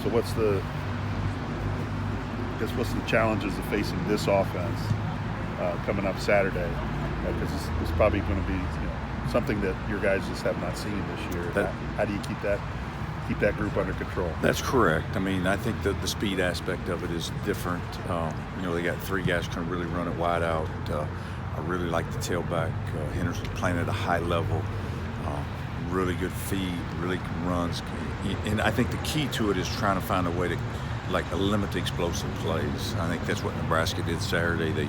So what's the challenges of facing this offense coming up Saturday? Because it's probably going to be something that your guys just have not seen this year. How do you keep that group under control? That's correct. I mean, I think the speed aspect of it is different. They got three guys can really run it wide out. I really like the tailback. Henderson playing at a high level. Really good feet, really runs. And I think the key to it is trying to find a way to limit the explosive plays. I think that's what Nebraska did Saturday. They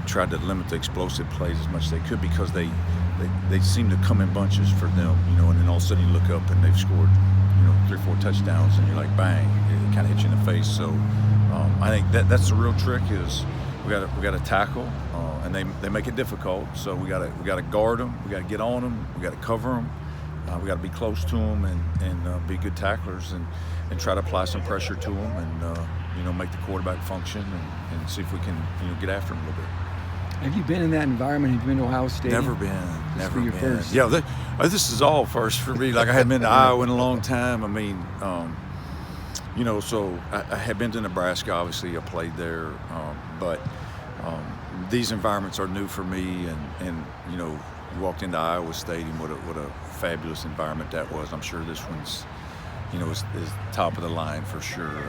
tried to limit the explosive plays as much as they could because they seem to come in bunches for them, and then all of a sudden you look up and they've scored, 3-4 touchdowns and you're like, bang, it kind of hits you in the face. So I think that's the real trick is we got to tackle, and they make it difficult. So we got to guard them, we got to get on them, we got to cover them, we got to be close to them and be good tacklers and try to apply some pressure to them and make the quarterback function and see if we can get after them a little bit. Have you been in that environment? Have you been to Ohio State? Never been. Never been. First. Yeah, this is all first for me. I hadn't been to Iowa in a long time. I mean, so I had been to Nebraska. Obviously, I played there, but these environments are new for me. And walked into Iowa Stadium. What a fabulous environment that was. I'm sure this one's, is top of the line for sure.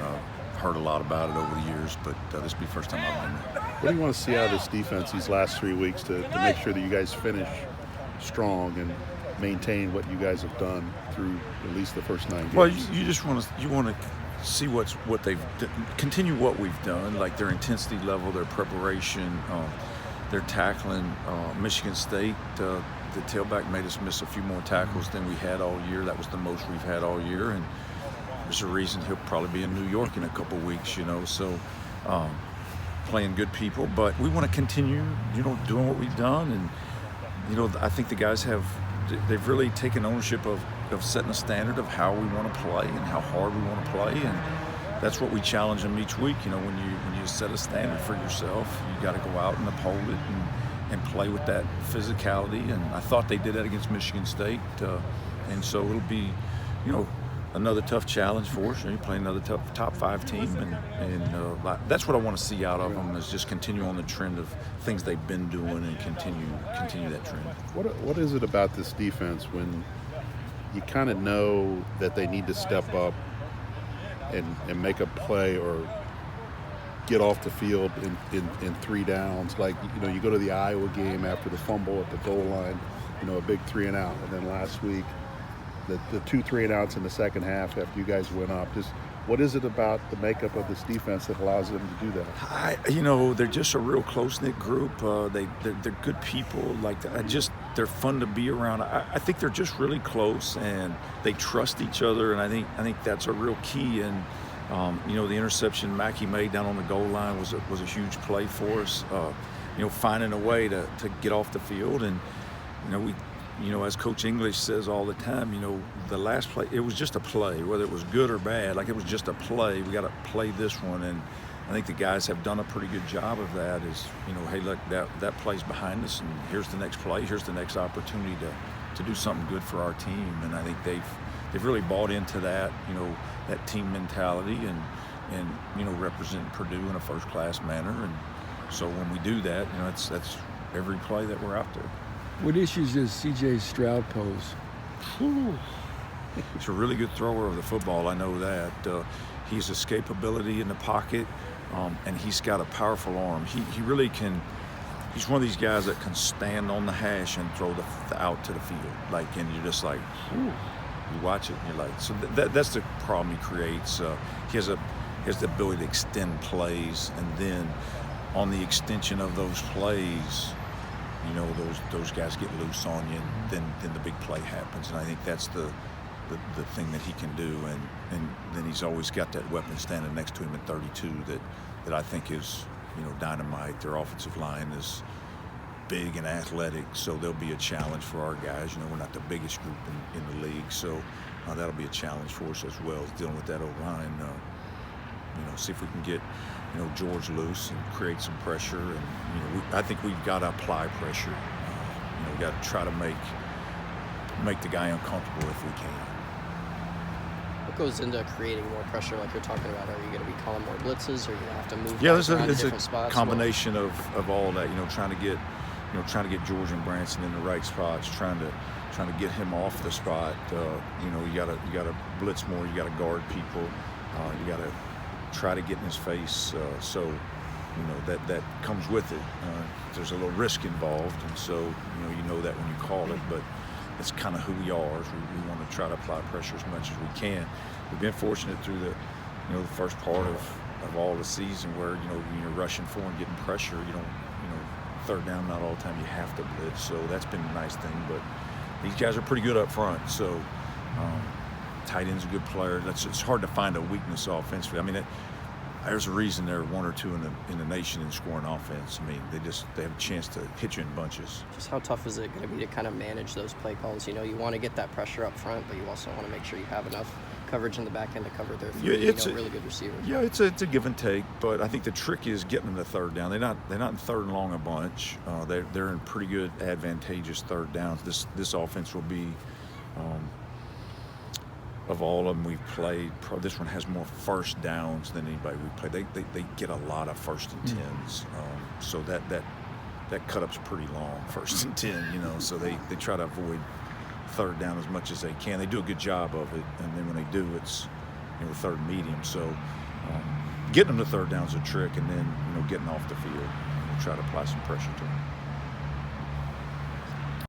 Heard a lot about it over the years, but this will be the first time I've been there. What do you want to see out of this defense these last 3 weeks to make sure that you guys finish strong and maintain what you guys have done through at least the first 9 games? Well, you just want to see what they've continue what we've done, like their intensity level, their preparation, their tackling. Michigan State, the tailback made us miss a few more tackles than we had all year. That was the most we've had all year, and there's a reason he'll probably be in New York in a couple weeks, so playing good people. But we want to continue, doing what we've done. And, I think the guys they've really taken ownership of setting a standard of how we want to play and how hard we want to play. And that's what we challenge them each week. When you set a standard for yourself, you got to go out and uphold it and play with that physicality. And I thought they did that against Michigan State. And so it'll be, another tough challenge for us. You play another top 5 team, and that's what I want to see out of them is just continue on the trend of things they've been doing and continue that trend. What is it about this defense when you kind of know that they need to step up and make a play or get off the field in 3 downs? Like, you go to the Iowa game after the fumble at the goal line, a big 3 and out, and then last week the 2 3 and outs in the second half after you guys went up. Just what is it about the makeup of this defense that allows them to do that? They're just a real close-knit group. They're good people. They're fun to be around. I think they're just really close and they trust each other, and I think that's a real key. And the interception Mackey made down on the goal line was a huge play for us. Finding a way to get off the field, and as Coach English says all the time, the last play, it was just a play, whether it was good or bad. It was just a play. We got to play this one, and I think the guys have done a pretty good job of that. Is hey, look, that play's behind us, and here's the next play. Here's the next opportunity to do something good for our team, and I think they've really bought into that, that team mentality, and represent Purdue in a first-class manner. And so when we do that, that's every play that we're out there. What issues does C.J. Stroud pose? He's a really good thrower of the football, I know that. He's escapability in the pocket, and he's got a powerful arm. He really can. He's one of these guys that can stand on the hash and throw the out to the field. And you're just like, whew. You watch it and you're like, so that's the problem he creates. He has the ability to extend plays, and then on the extension of those plays, those guys get loose on you, and then the big play happens. And I think that's the thing that he can do. And then he's always got that weapon standing next to him at 32 that I think is, dynamite. Their offensive line is big and athletic, so there'll be a challenge for our guys. We're not the biggest group in the league, so that'll be a challenge for us as well as dealing with that O-line. See if we can get George loose and create some pressure, and I think we've got to apply pressure. We've got to try to make the guy uncomfortable if we can. goes into creating more pressure like you're talking about? Are you going to be calling more blitzes, or are you going to have to move Yeah, guys around to there's different a spots? combination of all that. Trying to get George and Branson in the right spots, trying to get him off the spot. You gotta blitz more. You gotta guard people. You gotta try to get in his face. So that comes with it. There's a little risk involved, and so you know that when you call it, but it's kind of who we are. We want to try to apply pressure as much as we can. We've been fortunate through the first part of all the season where when you're rushing for and getting pressure, you don't third down not all the time you have to blitz. So that's been a nice thing. But these guys are pretty good up front. So tight end's a good player. It's hard to find a weakness offensively. I mean, there's a reason they're one or two in the nation in scoring offense. I mean, they have a chance to hit you in bunches. Just how tough is it going to be to kind of manage those play calls? You want to get that pressure up front, but you also want to make sure you have enough coverage in the back end to cover their three really good receivers. Yeah, it's a give and take, but I think the trick is getting them to third down. They're not in third and long a bunch. They're in pretty good advantageous third downs. This offense will be. Of all of them we've played, this one has more first downs than anybody we've played. They get a lot of first and tens, so that cut-up's pretty long, first and 10, so they try to avoid third down as much as they can. They do a good job of it, and then when they do, it's third and medium. So getting them to third down is a trick, and then getting off the field, try to apply some pressure to them.